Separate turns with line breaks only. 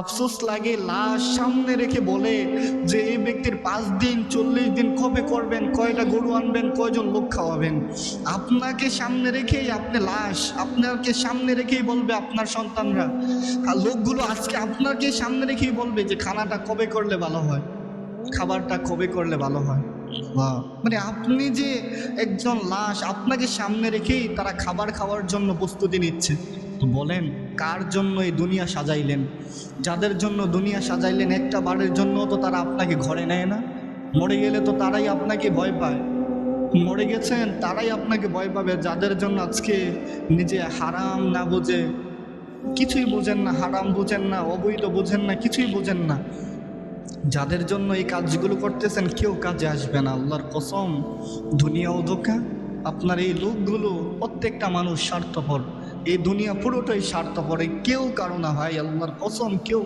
আফসোস লাগে, লাশ সামনে রেখে বলে যে এই ব্যক্তির 5 দিন 40 দিন কবে করবেন, কয়টা গরু আনবেন, কয়জন লোক খাওয়াবেন। আপনাকে সামনে রেখেই আপনি লাশ, আপনাকে সামনে রেখেই বলবে আপনার সন্তানরা, আর লোকগুলো আজকে আপনাকে সামনে রেখেই বলবে যে খানাটা কবে করলে ভালো হয়, খাবারটা কবে করলে ভালো হয়। মানে আপনি যে একজন লাশ, আপনাকে সামনে রেখেই তারা খাবার খাওয়ার জন্য প্রস্তুতি নিচ্ছে। তো বলেন কার জন্য এই দুনিয়া সাজাইলেন? যাদের জন্য দুনিয়া সাজাইলেন একটা বারের জন্য তো তারা আপনাকে ঘরে নেয় না। মরে গেলে তো তারাই আপনাকে ভয় পায়। মরে গেছেন তারাই আপনাকে ভয় পাবে, যাদের জন্য আজকে নিজে হারাম না বুঝে, কিছুই বোঝেন না, হারাম বুঝেন না, অবৈধ বোঝেন না, কিছুই বোঝেন না, যাদের জন্য এই কাজগুলো করতেছেন কেউ কাজে আসবে না। আল্লাহর কসম, দুনিয়াও ধোঁকা। আপনার এই লোকগুলো প্রত্যেকটা মানুষ স্বার্থপর, এই দুনিয়া পুরোটাই স্বার্থপর, কেউ কারো না ভাই, আল্লাহর কসম কেউ